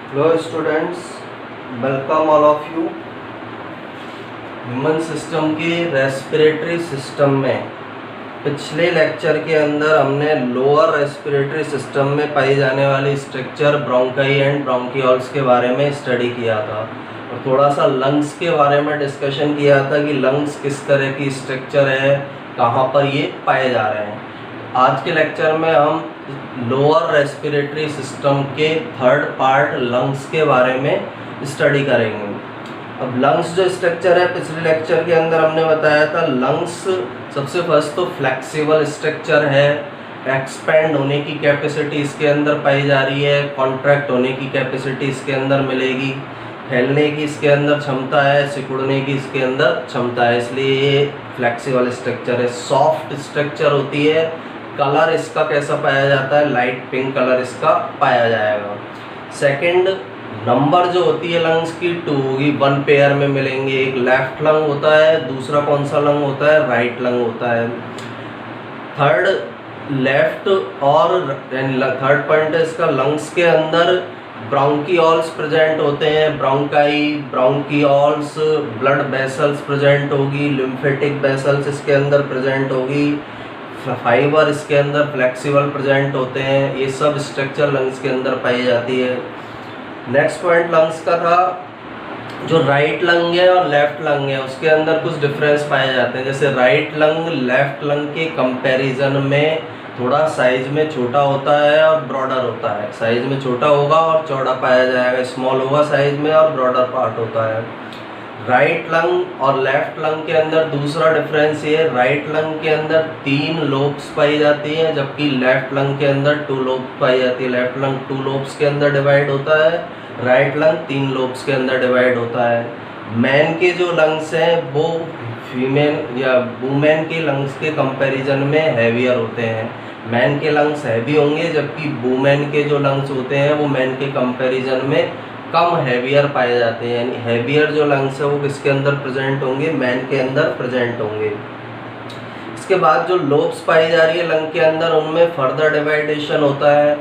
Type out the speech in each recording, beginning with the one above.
Hello students, welcome all of you. Human system के respiratory system में पिछले lecture के अंदर हमने लोअर रेस्पिरेटरी सिस्टम में पाई जाने वाली स्ट्रक्चर ब्रोंकाई एंड ब्रोंकियोल्स के बारे में स्टडी किया था और थोड़ा सा लंग्स के बारे में डिस्कशन किया था कि लंग्स किस तरह की स्ट्रक्चर है, कहाँ पर ये पाए जा रहे हैं। आज के लेक्चर में हम लोअर रेस्पिरेटरी सिस्टम के थर्ड पार्ट लंग्स के बारे में स्टडी करेंगे। अब लंग्स जो स्ट्रक्चर है, पिछले लेक्चर के अंदर हमने बताया था लंग्स सबसे फर्स्ट तो फ्लेक्सिबल स्ट्रक्चर है, एक्सपेंड होने की कैपेसिटी इसके अंदर पाई जा रही है, कॉन्ट्रैक्ट होने की कैपेसिटी इसके अंदर मिलेगी, फैलने की इसके अंदर क्षमता है, सिकुड़ने की इसके अंदर क्षमता है, इसलिए ये फ्लेक्सिबल स्ट्रक्चर है। सॉफ्ट स्ट्रक्चर होती है, कलर इसका कैसा पाया जाता है, लाइट पिंक कलर इसका पाया जाएगा। सेकंड नंबर जो होती है लंग्स की 2 होगी, 1 पेयर में मिलेंगे। एक लेफ्ट लंग होता है, दूसरा कौन सा लंग होता है, राइट लंग होता है। थर्ड पॉइंट है इसका, लंग्स के अंदर ब्रोंकियोल्स प्रेजेंट होते हैं, bronchi, bronchioles, blood vessels present होगी, लिम्फेटिक वेसल्स इसके अंदर प्रेजेंट होगी, फाइबर इसके अंदर फ्लेक्सिबल प्रेजेंट होते हैं। ये सब स्ट्रक्चर लंग्स के अंदर पाई जाती है। नेक्स्ट पॉइंट लंग्स का था, जो राइट लंग है और लेफ्ट लंग है उसके अंदर कुछ डिफरेंस पाए जाते हैं। जैसे राइट लंग लेफ्ट लंग के कंपैरिजन में थोड़ा साइज में छोटा होता है और ब्रॉडर होता है। साइज में छोटा होगा और चौड़ा पाया जाएगा, स्मॉल होगा साइज में और ब्रॉडर पार्ट होता है। राइट लंग और लेफ्ट लंग के अंदर दूसरा डिफरेंस ये है, राइट लंग के अंदर 3 लोब्स पाई जाती हैं, जबकि लेफ्ट लंग के अंदर 2 लोब्स पाई जाती है। लेफ्ट लंग 2 लोब्स के अंदर डिवाइड होता है, राइट लंग 3 लोब्स के अंदर डिवाइड होता है। मैन के जो लंग्स हैं वो फीमेल या वुमेन के लंग्स के कंपैरिजन में हैवियर होते हैं। मैन के लंग्स हैवी होंगे, जबकि वुमेन के जो लंग्स होते हैं वो मैन के कंपैरिजन में कम हैवियर पाए जाते हैं। यानी हैवियर जो लंग्स है वो किसके अंदर प्रेजेंट होंगे, मैन के अंदर प्रेजेंट होंगे। इसके बाद जो लोब्स पाई जा रही है लंग के अंदर, उनमें फर्दर डिवाइडेशन होता है।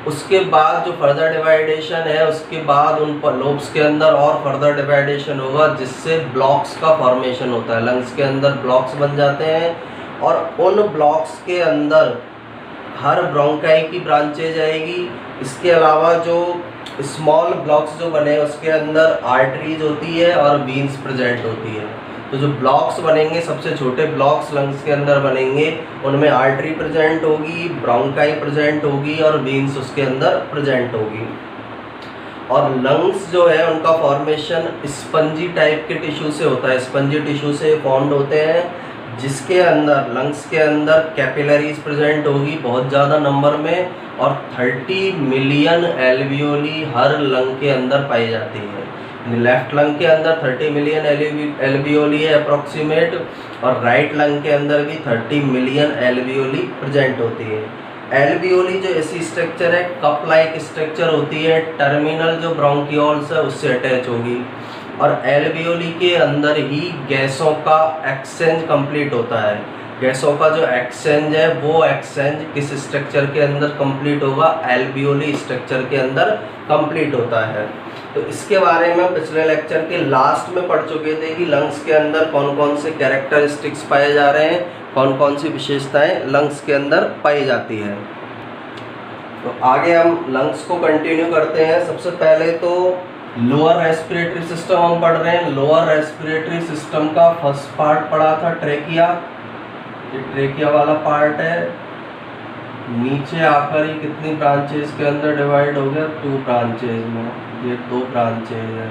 उसके बाद जो फर्दर डिवाइडेशन है उसके बाद उन लोब्स के अंदर और फर्दर डिवाइडेशन होगा, जिससे ब्लॉक्स का फॉर्मेशन होता है। लंग्स के अंदर ब्लॉक्स बन जाते हैं और उन ब्लॉक्स के अंदर हर ब्रोंकाई की ब्रांचेज आएगी। इसके अलावा जो स्मॉल ब्लॉक्स जो बने उसके अंदर आर्टरीज होती है और वीन्स प्रेजेंट होती है। तो जो ब्लॉक्स बनेंगे, सबसे छोटे ब्लॉक्स लंग्स के अंदर बनेंगे, उनमें आर्टरी प्रेजेंट होगी, ब्रोंकाई प्रेजेंट होगी और वीन्स उसके अंदर प्रेजेंट होगी। और लंग्स जो है उनका फॉर्मेशन स्पंजी टाइप के टिश्यू से होता है, स्पंजी टिश्यू से फॉर्म्ड होते हैं, जिसके अंदर लंग्स के अंदर कैपिलरीज प्रेजेंट होगी बहुत ज़्यादा नंबर में, और 30 मिलियन एल्वियोली हर लंग के अंदर पाई जाती है। लेफ्ट लंग के अंदर 30 मिलियन एल्वियोली है अप्रॉक्सीमेट, और राइट लंग के अंदर भी 30 मिलियन एल्वियोली प्रेजेंट होती है। एल्वियोली जो ऐसी स्ट्रक्चर है, कप लाइक स्ट्रक्चर होती है, टर्मिनल जो ब्रोंकियोल्स है उससे अटैच होगी, और एल्वियोली के अंदर ही गैसों का एक्सचेंज कंप्लीट होता है। गैसों का जो एक्सचेंज है वो एक्सचेंज किस स्ट्रक्चर के अंदर कंप्लीट होगा, एल्वियोली स्ट्रक्चर के अंदर कंप्लीट होता है। तो इसके बारे में पिछले लेक्चर के लास्ट में पढ़ चुके थे कि लंग्स के अंदर कौन कौन से कैरेक्टरिस्टिक्स पाए जा रहे हैं, कौन कौन सी विशेषताएं लंग्स के अंदर पाई जाती है। तो आगे हम लंग्स को कंटिन्यू करते हैं। सबसे पहले तो लोअर रेस्पिरेटरी सिस्टम हम पढ़ रहे हैं। लोअर रेस्पिरेटरी सिस्टम का फर्स्ट पार्ट पढ़ा था ट्रेकिया, ये ट्रेकिया वाला पार्ट है। नीचे आकर ये कितनी ब्रांचेस के अंदर डिवाइड हो गया, 2 ब्रांचेज में। ये 2 ब्रांचेज है,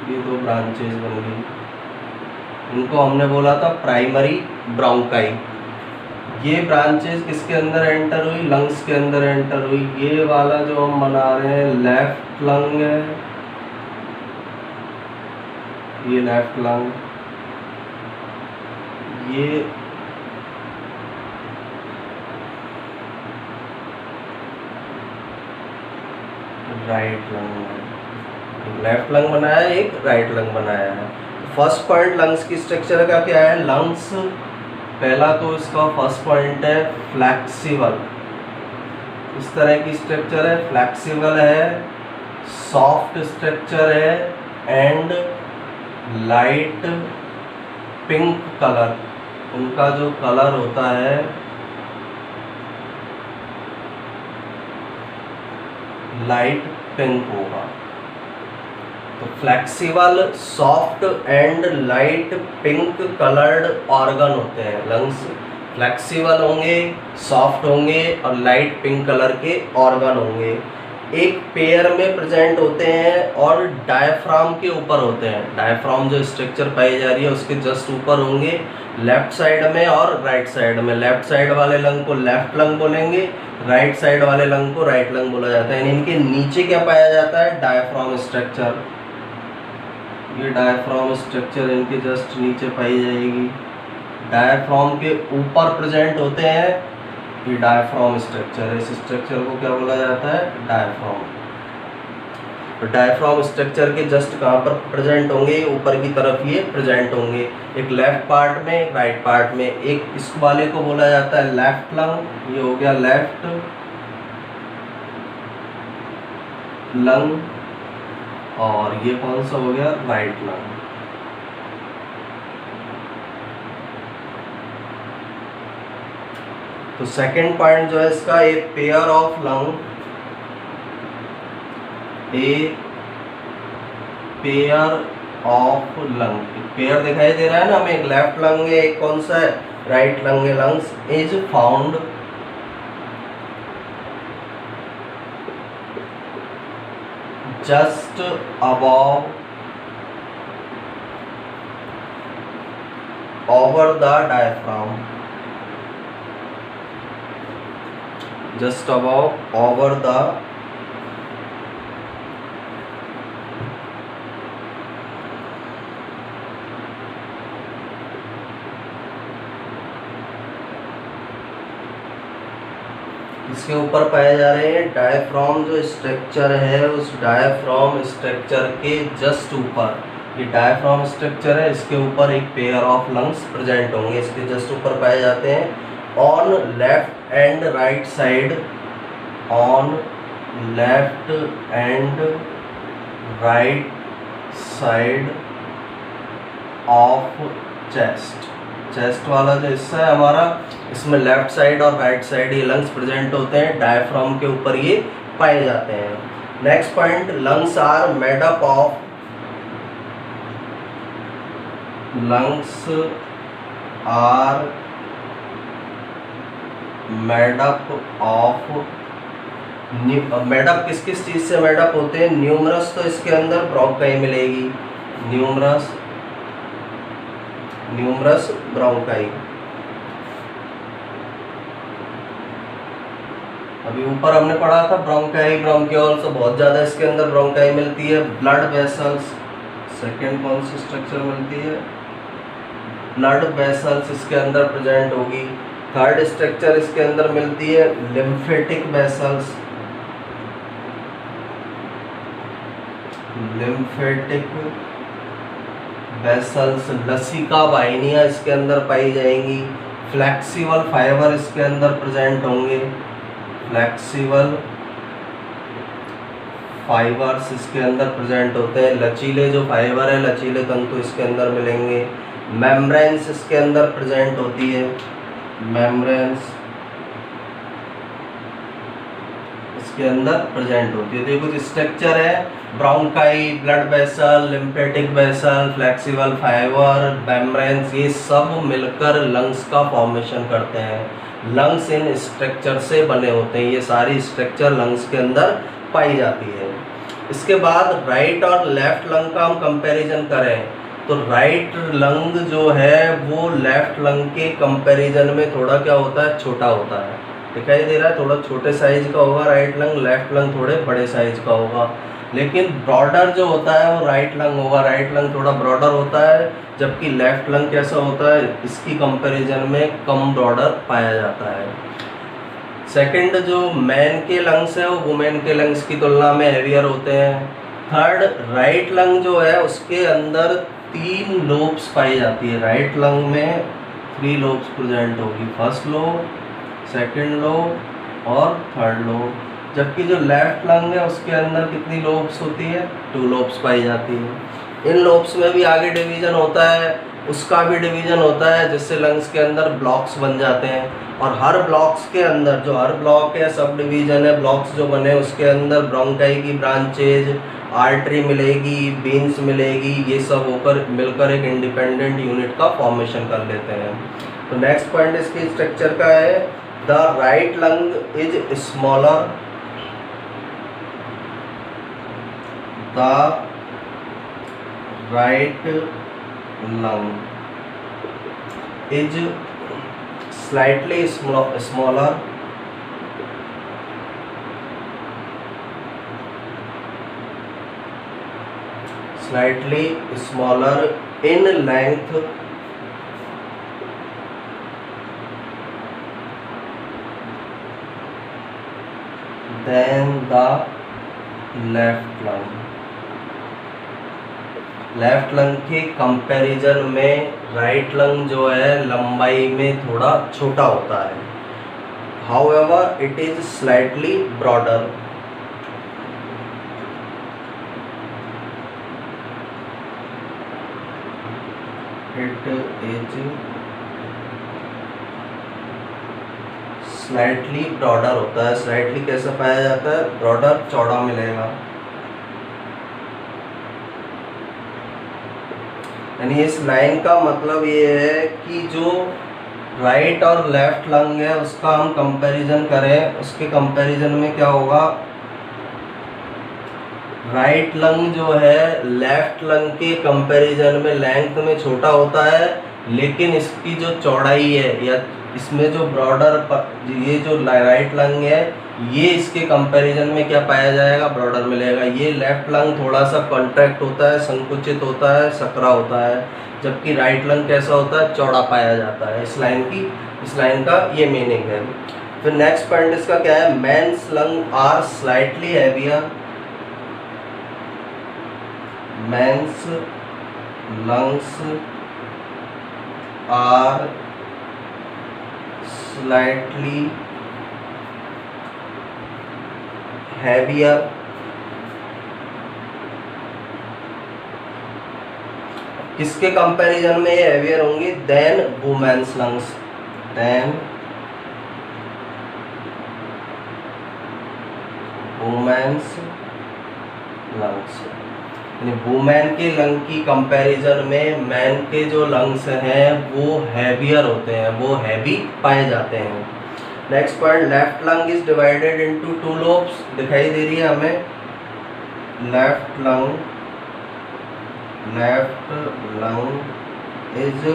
ये 2 ब्रांचेज बन गई। इनको हमने बोला था प्राइमरी ब्रोंकाई। ये ब्रांचेज किसके अंदर एंटर हुई, लंग्स के अंदर एंटर हुई। ये वाला जो हम बना रहे हैं लेफ्ट लंग है, ये लेफ्ट लंग, ये राइट लंग है। लेफ्ट लंग बनाया है, एक राइट लंग बनाया है। फर्स्ट पॉइंट लंग्स की स्ट्रक्चर का क्या है, लंग्स पहला तो इसका फर्स्ट पॉइंट है फ्लैक्सिबल। इस तरह की स्ट्रक्चर है, फ्लैक्सिबल है, सॉफ्ट स्ट्रक्चर है एंड लाइट पिंक कलर, उनका जो कलर होता है लाइट पिंक होगा। तो flexible soft and light pink coloured organ होते हैं लंग्स। फ्लेक्सिबल होंगे, सॉफ्ट होंगे और लाइट पिंक कलर के ऑर्गन होंगे। एक पेयर में प्रेजेंट होते हैं और डायफ्राम के ऊपर होते हैं। डायफ्राम जो स्ट्रक्चर पाई जा रही है उसके जस्ट ऊपर होंगे, लेफ्ट साइड में और राइट साइड में। लेफ्ट साइड वाले लंग को लेफ्ट लंग बोलेंगे, राइट साइड वाले लंग को राइट लंग बोला जाता है। इनके नीचे क्या पाया जाता है? Diaphragm structure. ये डायफ्राम स्ट्रक्चर इनके जस्ट नीचे पाई जाएगी। डायफ्राम के ऊपर प्रेजेंट होते हैं ये डायफ्राम स्ट्रक्चर। इस स्ट्रक्चर को क्या बोला जाता है? डायफ्राम। तो डायफ्राम स्ट्रक्चर के जस्ट कहाँ पर प्रेजेंट होंगे? ऊपर की तरफ ये प्रेजेंट होंगे, एक लेफ्ट पार्ट में एक राइट पार्ट में। एक इस वाले को बोला जाता है लेफ्ट लंग, ये हो गया लेफ्ट लंग, और ये कौन सा हो गया? Right lung. तो सेकंड पॉइंट जो है इसका, a pair of lung, a pair of lung. Pair दिखाई दे रहा है ना हमें, एक लेफ्ट लंग है एक कौन सा है? राइट लंग है। Lungs is found just above over the diaphragm, just above over the इसके ऊपर पाए जा रहे हैं। डायफ्राम जो स्ट्रक्चर है उस डायफ्राम स्ट्रक्चर के जस्ट ऊपर, ये डायफ्राम स्ट्रक्चर है, इसके ऊपर एक पेयर ऑफ लंग्स प्रेजेंट होंगे, इसके जस्ट ऊपर पाए जाते हैं। On left and right side, on left and right side of chest. Chest वाला जो हिस्सा है हमारा, इसमें लेफ्ट साइड और राइट साइड ये लंग्स प्रेजेंट होते हैं, डायफ्राम के ऊपर ये पाए जाते हैं। Next point, lungs are made up of, lungs are made up of, made up किस किस चीज से मेडअप होते हैं? न्यूमरस, तो इसके अंदर ब्रोंकाई मिलेगी, न्यूमरस, न्यूमरस ब्रोंकाई। अभी ऊपर हमने पढ़ा था ब्रोंकाई, ब्रोंकियोल्स, तो बहुत ज़्यादा इसके अंदर ब्रोंकाई मिलती है। ब्लड वेसल्स, सेकेंड कौन सी स्ट्रक्चर मिलती है? ब्लड वेसल्स इसके अंदर प्रेजेंट होगी। थर्ड स्ट्रक्चर इसके अंदर मिलती है लिम्फेटिक वेसल्स, लिम्फेटिक वेसल्स, लसिका वाहिनियाँ इसके अंदर पाई जाएंगी। फ्लेक्सिबल फाइबर इसके अंदर प्रेजेंट होंगे, फ्लेक्सिबल फाइबर्स इसके अंदर प्रेजेंट होते हैं। लचीले जो फाइबर है, लचीले तंतु इसके अंदर मिलेंगे। मेम्ब्रेन्स इसके अंदर प्रेजेंट होती है, मेम्ब्रेन्स इसके अंदर प्रेजेंट होती है। तो ये कुछ स्ट्रक्चर है, bronchi, blood vessel, lymphatic vessel, flexible fibre, membranes, ये सब मिलकर लंग्स का फॉर्मेशन करते हैं। लंग्स इन स्ट्रक्चर से बने होते हैं, ये सारी स्ट्रक्चर लंग्स के अंदर पाई जाती है। इसके बाद राइट और लेफ्ट लंग का हम कंपैरिजन करें तो राइट लंग जो है वो लेफ्ट लंग के कंपैरिजन में थोड़ा क्या होता है? छोटा होता है। दिखाई दे रहा है, थोड़ा छोटे साइज का होगा राइट लंग, लेफ्ट लंग थोड़े बड़े साइज का होगा। लेकिन ब्रॉडर जो होता है वो राइट लंग होगा, राइट लंग थोड़ा ब्रॉडर होता है, जबकि लेफ्ट लंग कैसा होता है? इसकी कंपैरिजन में कम ब्रॉडर पाया जाता है। सेकंड, जो मैन के लंग्स है वो वुमेन के लंग्स की तुलना में हेवियर होते हैं। थर्ड, राइट लंग जो है उसके अंदर 3 लोब्स पाई जाती है। राइट लंग में 3 लोब्स प्रेजेंट होगी, फर्स्ट लोब, सेकंड लोब और थर्ड लोब। जबकि जो लेफ्ट लंग है उसके अंदर कितनी लोब्स होती है, 2 लोब्स पाई जाती है। इन लोब्स में भी आगे डिवीजन होता है, उसका भी डिवीजन होता है, जिससे लंग्स के अंदर ब्लॉक्स बन जाते हैं। और हर ब्लॉक्स के अंदर, जो हर ब्लॉक है, सब डिवीजन है, ब्लॉक्स जो बने उसके अंदर ब्रोंकाई की ब्रांचेज, आर्टरी मिलेगी, वेन्स मिलेगी, ये सब होकर मिलकर एक इंडिपेंडेंट यूनिट का फॉर्मेशन कर लेते हैं। तो नेक्स्ट पॉइंट इसके स्ट्रक्चर का है, the right lung is smaller, the right lung is slightly smaller in length than the left lung। Left lung के कंपैरिजन में राइट लंग जो है लंबाई में थोड़ा छोटा होता है। However it is slightly broader. It is slightly broader होता है। स्लाइटली कैसे पाया जाता है, ब्रॉडर चौड़ा मिलेगा। यानी इस लाइन का मतलब ये है कि जो राइट और लेफ्ट लंग है उसका हम कंपैरिजन करें, उसके कंपैरिजन में क्या होगा, राइट लंग जो है लेफ्ट लंग के कंपैरिजन में लेंथ में छोटा होता है, लेकिन इसकी जो चौड़ाई है या इसमें जो ब्रॉडर, ये जो राइट लंग है ये इसके कंपैरिजन में क्या पाया जाएगा, ब्रॉडर मिलेगा। ये लेफ्ट लंग थोड़ा सा कॉन्ट्रैक्ट होता है, संकुचित होता है, सकरा होता है, जबकि राइट लंग कैसा होता है, चौड़ा पाया जाता है। इस लाइन का ये मीनिंग है। फिर नेक्स्ट पॉइंट इसका क्या है, men's lung are slightly heavier. Men's lungs are slightly heavier. किसके कंपैरिजन में ये हैवियर होंगी, then women's lungs. Then women's lungs, यानी वुमेन के लंग की कंपैरिजन में मैन के जो लंग्स हैं वो हैवियर होते हैं, वो हैवी पाए जाते हैं। Next point, left lung is divided into 2 lobes. दिखाई दे रही है हमें, left lung is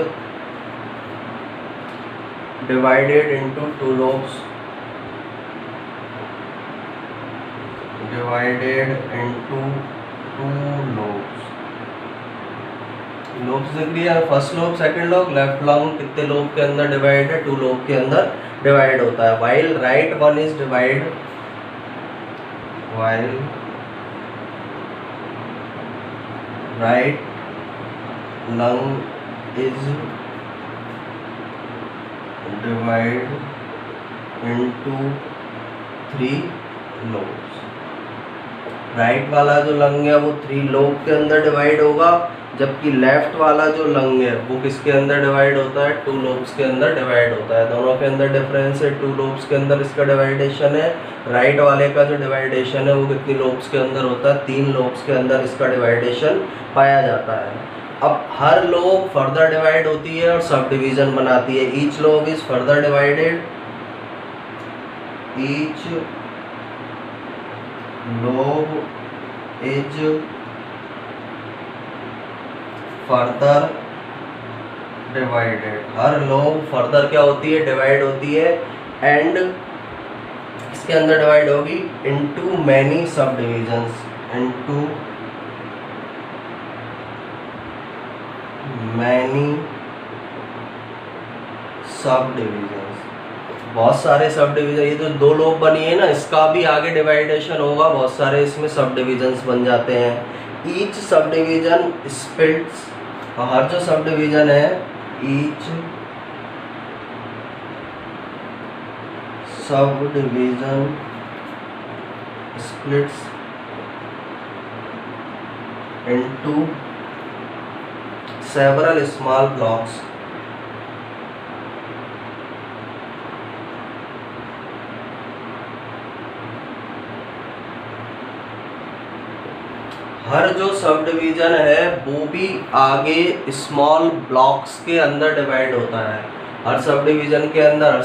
divided into 2 lobes. Divided into 2 lobes. Lobes दिख रही है, first lobe, second lobe. Left lung कितने लोब के अंदर डिवाइड है, 2 लोब के अंदर डिवाइड होता है। While right one is divide, while right lung is divide into 3 lobes. Right वाला जो लंग है वो 3 लोब के अंदर डिवाइड होगा, जबकि लेफ्ट वाला जो लंग है वो किसके अंदर डिवाइड होता है, 2 लोब्स के अंदर डिवाइड होता है। दोनों के अंदर डिफरेंस है, 2 लोब्स के अंदर इसका डिवाइडेशन है। राइट वाले का जो डिवाइडेशन है वो कितनी लोब्स के अंदर होता है, 3 लोब्स के अंदर इसका डिवाइडेशन पाया जाता है। अब हर लोब फर्दर डिवाइड होती है और सब डिवीजन बनाती है। Each lobe is further divided, each lobe is further divided. Her lobe further क्या होती है, डिवाइड होती है, एंड इसके अंदर डिवाइड होगी इनटू मैनी सब डिविजन्स, इनटू मैनी सब डिविजन्स। बहुत सारे सब डिवीजन, ये जो 2 लोब बनी है ना, इसका भी आगे डिवाइडेशन होगा, बहुत सारे इसमें सब डिविजन्स बन जाते हैं। ईच सब डिवीजन स्प्लिट्स, हर जो सब डिवीजन है, each sub division splits into several small blocks हर जो सब डिवीज़न है वो भी आगे स्मॉल ब्लॉक्स के अंदर डिवाइड होता है। हर सब डिवीज़न के अंदर हर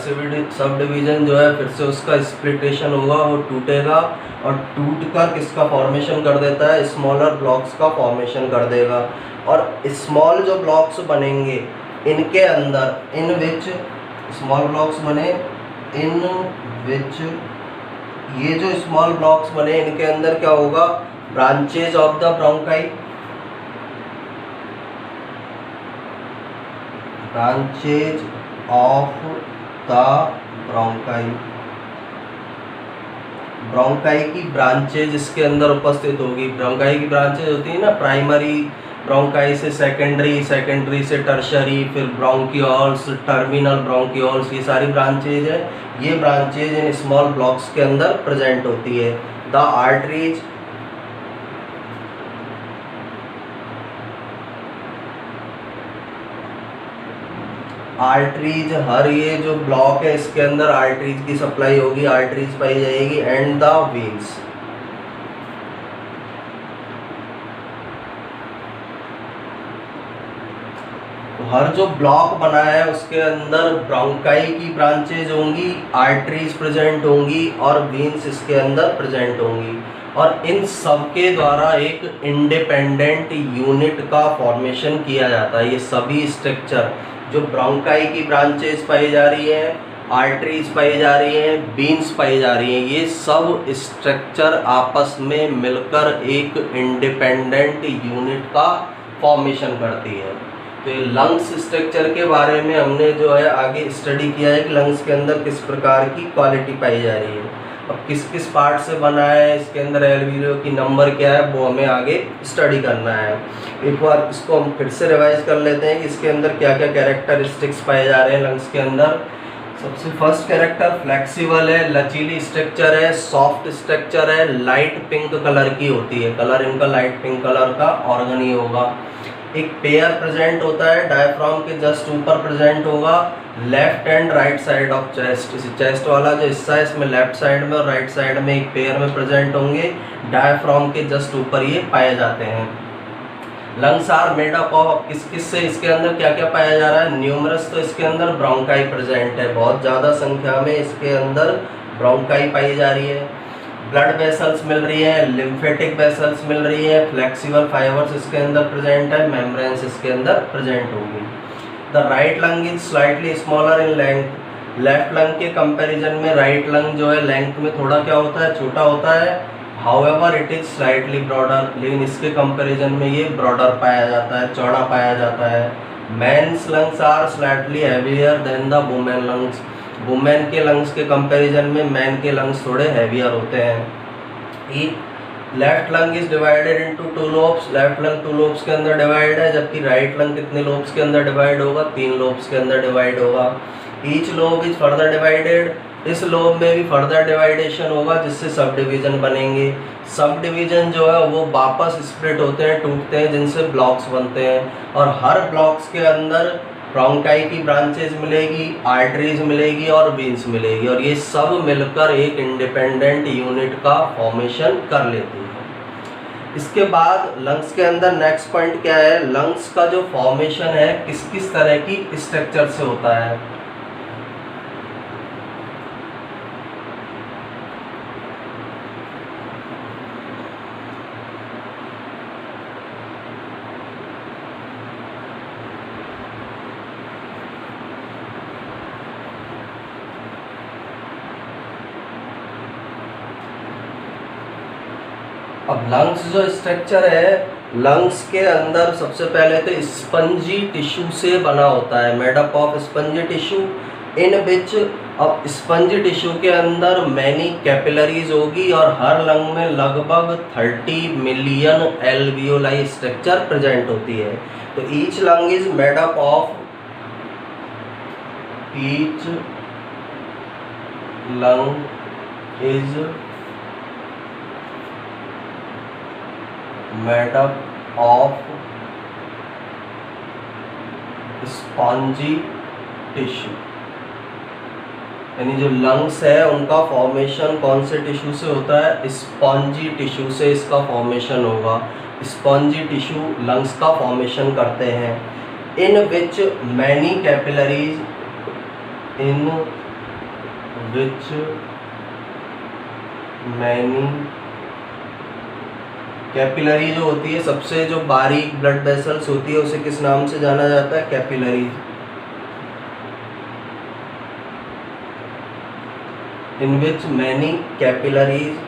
सब डिवीज़न जो है फिर से उसका स्प्लिटेशन होगा, वो टूटेगा और टूट कर किसका फॉर्मेशन कर देता है, स्मॉलर ब्लॉक्स का फॉर्मेशन कर देगा। और स्मॉल जो ब्लॉक्स बनेंगे इनके अंदर, इन विच स्मॉल ब्लॉक्स बने, इन विच ये जो स्मॉल ब्लॉक्स बने इनके अंदर क्या होगा, branches of the bronchi, branches of the bronchi, bronchi की ब्रांचेज इसके अंदर उपस्थित होगी। ब्रोंकाई की ब्रांचेज होती है ना, प्राइमरी ब्रोंकाई से सेकेंडरी, सेकेंडरी से टर्शरी, फिर ब्रोंकियोल्स, टर्मिनल ब्रोंकियोल्स, ये सारी ब्रांचेज है। ये ब्रांचेज इन स्मॉल ब्लॉक्स के अंदर प्रेजेंट होती है। द आर्टरीज, आर्टरीज, हर ये जो ब्लॉक है इसके अंदर आर्टरीज की सप्लाई होगी, आर्टरीज पाई जाएगी। एंड द वेन्स, हर जो ब्लॉक बना है उसके अंदर ब्रोंकाई की ब्रांचेज होंगी, आर्टरीज प्रेजेंट होंगी और वेन्स इसके अंदर प्रेजेंट होंगी। और इन सब के द्वारा एक इंडिपेंडेंट यूनिट का फॉर्मेशन किया जाता है। ये सभी स्ट्रक्चर जो ब्रोंकाई की ब्रांचेज पाई जा रही है, आर्टरीज पाई जा रही हैं, वेन्स पाई जा रही हैं, ये सब स्ट्रक्चर आपस में मिलकर एक इंडिपेंडेंट यूनिट का फॉर्मेशन करती है। तो ये लंग्स स्ट्रक्चर के बारे में हमने जो है आगे स्टडी किया है कि लंग्स के अंदर किस प्रकार की क्वालिटी पाई जा रही है। अब किस किस पार्ट से बना है, इसके अंदर एल्वियोल की नंबर क्या है, वो हमें आगे स्टडी करना है। एक बार इसको हम फिर से रिवाइज कर लेते हैं कि इसके अंदर क्या क्या कैरेक्टरिस्टिक्स पाए जा रहे हैं लंग्स के अंदर। सबसे फर्स्ट कैरेक्टर फ्लेक्सिबल है, लचीली स्ट्रक्चर है, सॉफ्ट स्ट्रक्चर है, लाइट पिंक कलर की होती है, कलर इनका लाइट पिंक कलर का ऑर्गन ही होगा। एक पेयर प्रेजेंट होता है, डायफ्राम के जस्ट ऊपर प्रेजेंट होगा, left and right side of chest. इस चेस्ट वाला जो हिस्सा है इसमें लेफ्ट साइड में और राइट साइड में एक पेयर में प्रेजेंट होंगे, डायफ्राम के जस्ट ऊपर ये पाए जाते हैं। Lungs are made up of, किस किस से इसके अंदर क्या क्या पाया जा रहा है, न्यूमरस, तो इसके अंदर ब्रोंकाई प्रेजेंट है, बहुत ज़्यादा संख्या में इसके अंदर ब्रोंकाई पाई जा रही है। ब्लड वेसल्स मिल रही है, लिम्फेटिक वेसल्स मिल रही है, फ्लेक्सिबल फाइबर्स इसके अंदर प्रेजेंट है, मेम्ब्रेन्स इसके अंदर प्रेजेंट होगी। The right lung is slightly smaller in length, left lung के कंपैरिजन में राइट लंग जो है लेंथ में थोड़ा क्या होता है, छोटा होता है। However it is slightly broader, लेकिन इसके कंपैरिजन में ये ब्रॉडर पाया जाता है, चौड़ा पाया जाता है। Men's lungs are slightly heavier than the women lungs, women के लंग्स के कंपैरिजन में मैन के लंग्स थोड़े हैवियर होते हैं। एक left lung is divided into 2 lobes, left lung 2 lobes के अंदर डिवाइड है, जबकि राइट लंग कितने लोब्स के अंदर डिवाइड होगा, 3 लोब्स के अंदर डिवाइड होगा। Each lobe is further divided, इस लोब में भी फर्दर डिवाइडेशन होगा जिससे सब डिवीजन बनेंगे। सब डिवीजन जो है वो वापस स्प्लिट होते हैं, टूटते हैं, जिनसे ब्लॉक्स बनते हैं। और हर ब्लॉक्स के अंदर ब्रोंकाई की ब्रांचेज मिलेगी, आर्टरीज मिलेगी और वेन्स मिलेगी, और ये सब मिलकर एक इंडिपेंडेंट यूनिट का फॉर्मेशन कर लेती है। इसके बाद लंग्स के अंदर नेक्स्ट पॉइंट क्या है, लंग्स का जो फॉर्मेशन है किस किस तरह की स्ट्रक्चर से होता है। अब लंग्स जो स्ट्रक्चर है, लंग्स के अंदर सबसे पहले तो स्पंजी टिश्यू से बना होता है, made up of spongy tissue in which. अब स्पंजी टिश्यू के अंदर मैनी कैपिलरीज होगी और हर लंग में लगभग 30 मिलियन एल्वियोलाई स्ट्रक्चर प्रेजेंट होती है। तो each lung is made up of, each lung is made up of spongy tissue, यानी जो लंग्स है उनका फॉर्मेशन कौन से टिश्यू से होता है, स्पॉन्जी टिश्यू से इसका फॉर्मेशन होगा। स्पॉन्जी टिश्यू लंग्स का फॉर्मेशन करते हैं। In which many capillaries, in which many capillary जो होती है, सबसे जो बारीक ब्लड वेसल्स होती है उसे किस नाम से जाना जाता है, capillary. In which many capillaries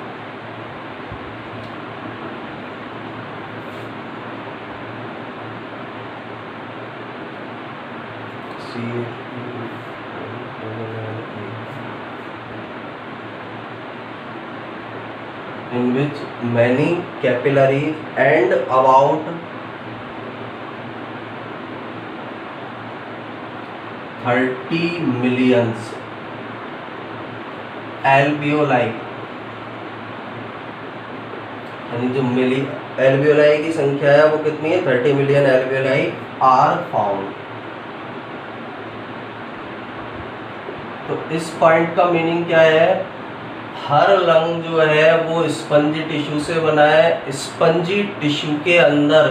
in which many capillaries and about 30 millions alveoli, यानी जो एल्वियोलाई की संख्या है वो कितनी है, 30 मिलियन एल्वियोलाई आर फाउंड। तो इस पॉइंट का मीनिंग क्या है, हर लंग जो है वो स्पंजी टिश्यू से बना है। स्पंजी टिश्यू के अंदर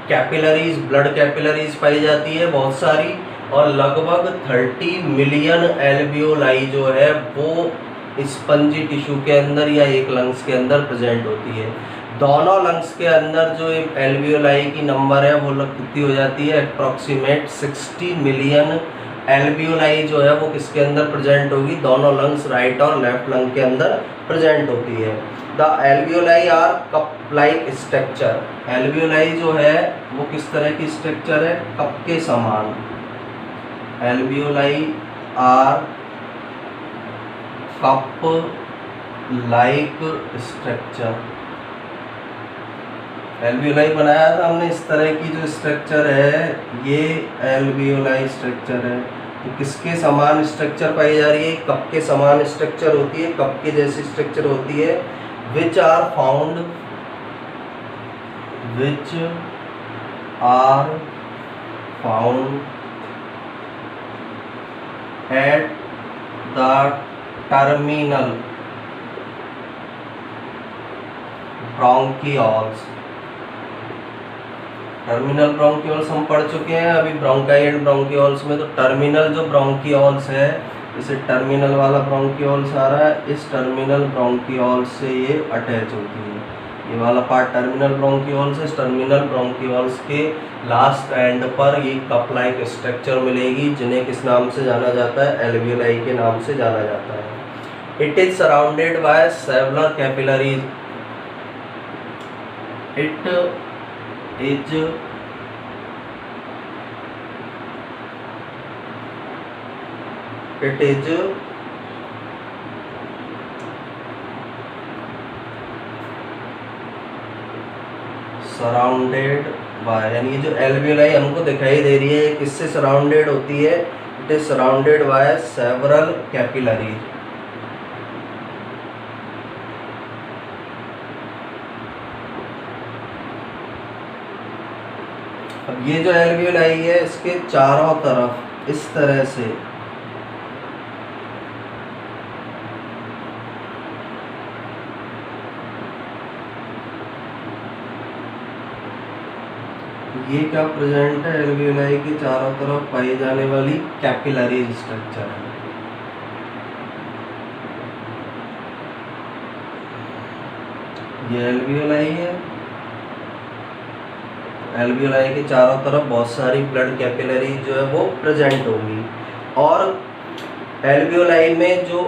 कैपिलरीज, ब्लड कैपिलरीज पाई जाती है बहुत सारी, और लगभग 30 मिलियन एल्वियोलाई जो है वो स्पंजी टिश्यू के अंदर या एक लंग्स के अंदर प्रेजेंट होती है। दोनों लंग्स के अंदर जो एल्वियोलाई की नंबर है वो कितनी हो जाती है, अप्रॉक्सीमेट 60 मिलियन एल्वियोलाई जो है वो किसके अंदर प्रेजेंट होगी, दोनों लंग्स, राइट और लेफ्ट लंग के अंदर प्रेजेंट होती है। The alveoli are cup like structure, alveoli जो है वो किस तरह की स्ट्रक्चर है, कप के समान। Alveoli are cup like structure, alveoli बनाया था हमने, इस तरह की जो स्ट्रक्चर है ये एल्वियोलाई स्ट्रक्चर है। तो किसके समान स्ट्रक्चर पाई जा रही है, कप के समान स्ट्रक्चर होती है, कप के जैसी स्ट्रक्चर होती है। Which are found at the terminal bronchioles. Terminal bronchioles हम पढ़ चुके हैं अभी ब्रोंकाई एंड ब्रोंकियोल्स में। तो टर्मिनल जो ब्रोंकियोल्स है, इसे टर्मिनल वाला ब्रोंकियोल्स आ रहा है, इस टर्मिनल ब्रोंकियोल्स से ये अटैच होती है। ये वाला पार्ट टर्मिनल ब्रोंकियोल्स है। टर्मिनल ब्रोंकियोल्स के लास्ट एंड पर ये कप लाइक स्ट्रक्चर मिलेगी, जिन्हें किस नाम से जाना जाता है, एल्वियोलाई के नाम से जाना जाता है। It is surrounded by several capillaries. It is surrounded by, यानी जो एल्वियोलाई हमको दिखाई दे रही है किससे सराउंडेड होती है, it is surrounded by several capillaries. अब ये जो एल्वियोलाई है इसके चारों तरफ इस तरह से ये क्या प्रेजेंट है, एल्वियोलाई के चारों तरफ पाई जाने वाली कैपिलरी स्ट्रक्चर है। ये एल्वियोलाई है, एल्वियोलाई के चारों तरफ बहुत सारी ब्लड कैपिलरी जो है वो प्रेजेंट होंगी। और एल्वियोलाई में जो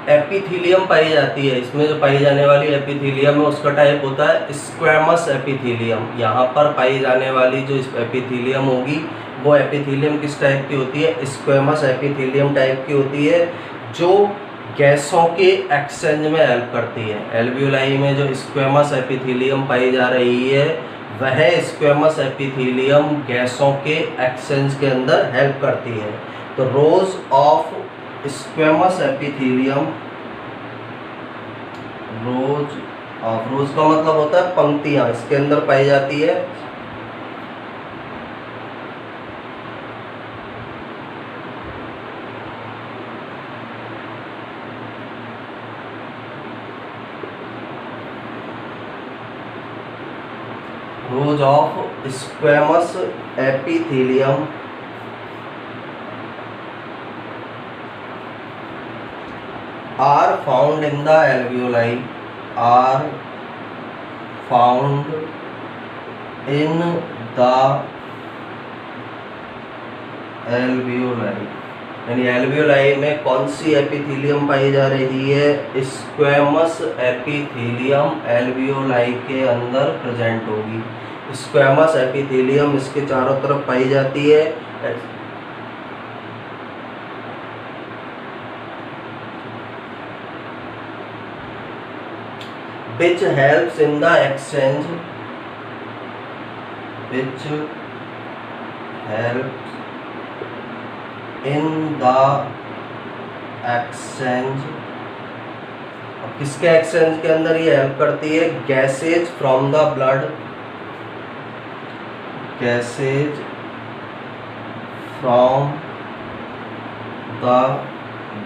एपिथीलियम पाई जाती है, इसमें जो पाई जाने वाली एपिथीलियम है उसका टाइप होता है स्क्वैमस एपिथीलियम। यहाँ पर पाई जाने वाली जो एपिथीलियम होगी वो एपिथीलियम किस टाइप की होती है, स्क्वैमस एपिथीलियम टाइप की होती है, जो गैसों के एक्सचेंज में हेल्प करती है। एल्वियोलाई में जो स्क्वैमस एपिथीलियम पाई जा रही है वह स्क्वैमस एपिथीलियम गैसों के एक्सचेंज के अंदर हेल्प करती है। तो rows of squamous epithelium, rows of. Rows का मतलब होता है पंक्तियां, इसके अंदर पाई जाती है। रोज of squamous epithelium are found in the alveoli, are found in the alveoli। यानी एल्वियोलाई में कौन सी एपिथेलियम पाई जा रही है? स्क्वेमस एपिथेलियम एल्वियोलाई के अंदर प्रेजेंट होगी। स्क्वेमस एपिथेलियम इसके चारों तरफ पाई जाती है। which helps in the exchange, which helps in the exchange। अब किसके एक्सचेंज के अंदर ये हेल्प करती है? Gases from the blood, gases from the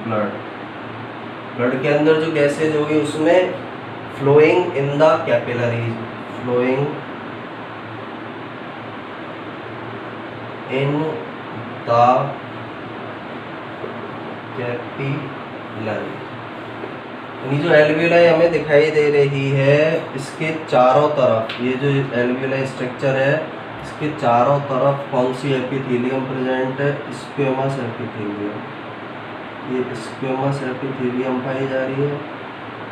blood. Blood के अंदर जो गैसेज होगी उसमें flowing in the capillaries, flowing in the capillary. जो एल्वियोलाई हमें दिखाई दे रही है इसके चारों तरफ, ये जो एल्वियोलाई स्ट्रक्चर है इसके चारों तरफ कौन सी एपिथेलियम प्रेजेंट है? Squamous epithelium. ये स्क्वेमस एपिथेलियम पाई जा रही है।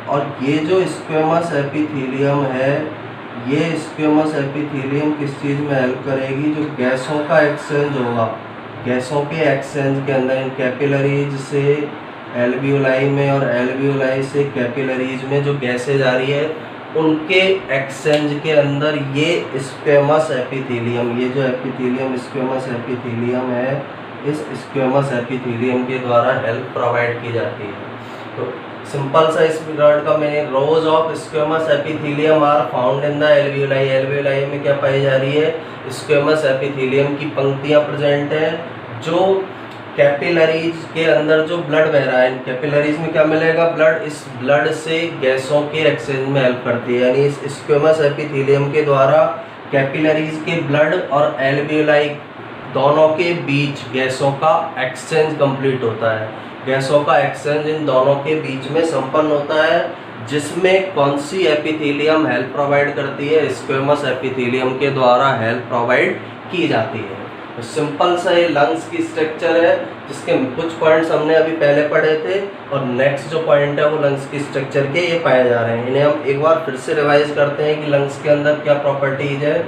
और ये जो स्क्वेमस एपिथेलियम है, ये स्क्वेमस एपिथेलियम किस चीज़ में हेल्प करेगी? जो गैसों का एक्सचेंज होगा, गैसों के एक्सचेंज के अंदर, इन कैपिलरीज से एल्वियोलाई में और एल्वियोलाई से कैपिलरीज में जो गैसेज आ रही है उनके एक्सचेंज के अंदर ये स्क्वेमस एपिथेलियम, ये जो एपिथेलियम स्क्वेमस एपिथेलियम है, इस स्क्वेमस एपिथेलियम के द्वारा हेल्प प्रोवाइड की जाती है। तो सिंपल सा इस वर्ड का meaning, rows of squamous epithelium are found in the alveoli. Alveoli में क्या पाई जा रही है? स्क्वेमस एपिथेलियम की पंक्तियां प्रेजेंट हैं। जो कैपिलरीज के अंदर जो ब्लड बह रहा है, कैपिलरीज में क्या मिलेगा? ब्लड। इस ब्लड से गैसों के एक्सचेंज में हेल्प करती है। यानी इस स्क्वेमस एपिथेलियम के द्वारा कैपिलरीज के ब्लड और एल्वियोलाई दोनों के बीच गैसों का एक्सचेंज कंप्लीट होता है। गैसों का एक्सचेंज इन दोनों के बीच में संपन्न होता है, जिसमें कौन सी एपिथेलियम हेल्प प्रोवाइड करती है? स्क्वेमस एपिथेलियम के द्वारा हेल्प प्रोवाइड की जाती है। तो सिंपल सा ये लंग्स की स्ट्रक्चर है, जिसके कुछ पॉइंट्स हमने अभी पहले पढ़े थे और नेक्स्ट जो पॉइंट है वो लंग्स की स्ट्रक्चर के ये पाए जा रहे हैं। इन्हें हम एक बार फिर से रिवाइज करते हैं कि लंग्स के अंदर क्या प्रॉपर्टीज है।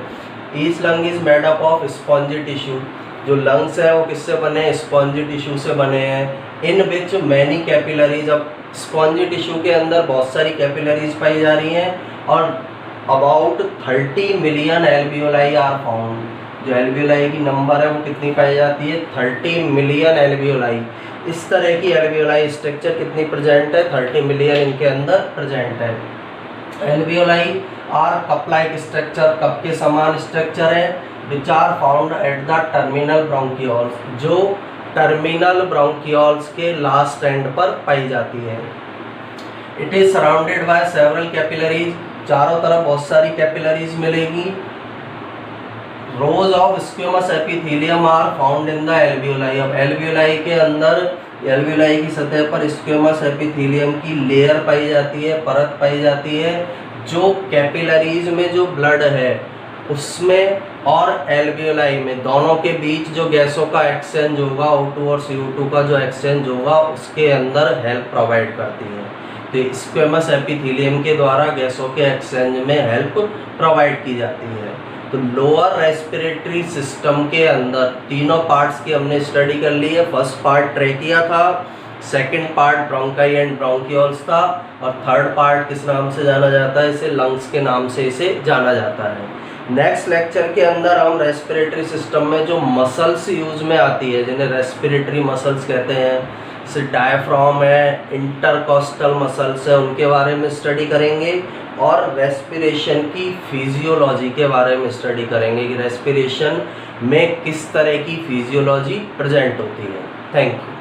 Each lung is made up of spongy tissue. जो लंग्स है वो किससे बने हैं? स्पॉन्जी टिश्यू से बने हैं। In which many capillaries. अब स्पॉन्जी टिश्यू के अंदर बहुत सारी कैपिलरीज पाई जा रही हैं और about 30 million alveoli are found. जो एल्वियोलाई की नंबर है वो कितनी पाई जाती है? 30 मिलियन एल्वियोलाई। इस तरह की एल्वियोलाई स्ट्रक्चर कितनी प्रेजेंट है? 30 मिलियन इनके अंदर प्रेजेंट है। Alveoli are cup like structure, cup के समान स्ट्रक्चर है, which are found at the terminal bronchioles, जो टर्मिनल ब्रोंकियोल्स के लास्ट एंड पर पाई जाती है। It is surrounded by several capillaries. चारों तरफ बहुत सारी कैपिलरीज मिलेगी। Rows of squamous epithelium are found in the alveoli. अब एल्वियोलाई के अंदर, एल्वियोलाई की सतह पर स्क्वेमस एपिथेलियम की लेयर पाई जाती है, परत पाई जाती है, जो कैपिलरीज में जो ब्लड है उसमें और एल्वियोलाई में दोनों के बीच जो गैसों का एक्सचेंज होगा, O2 और CO2 का जो एक्सचेंज होगा उसके अंदर हेल्प प्रोवाइड करती है। तो स्क्वेमस एपिथेलियम के द्वारा गैसों के एक्सचेंज में हेल्प प्रोवाइड की जाती है। तो लोअर रेस्पिरेटरी सिस्टम के अंदर तीनों पार्ट्स की हमने स्टडी कर ली है। फर्स्ट पार्ट ट्रेकिया था, second part bronchi and bronchioles था और थर्ड पार्ट किस नाम से जाना जाता है? इसे लंग्स के नाम से इसे जाना जाता है। नेक्स्ट लेक्चर के अंदर हम रेस्पिरेटरी सिस्टम में जो मसल्स यूज में आती है, जिन्हें रेस्पिरेटरी मसल्स कहते हैं, जैसे डायफ्राम है, इंटरकॉस्टल मसल्स है, उनके बारे में स्टडी करेंगे और रेस्पिरेशन की फिजियोलॉजी के बारे में स्टडी करेंगे कि रेस्पिरेशन में किस तरह की फिजियोलॉजी प्रेजेंट होती है। Thank you.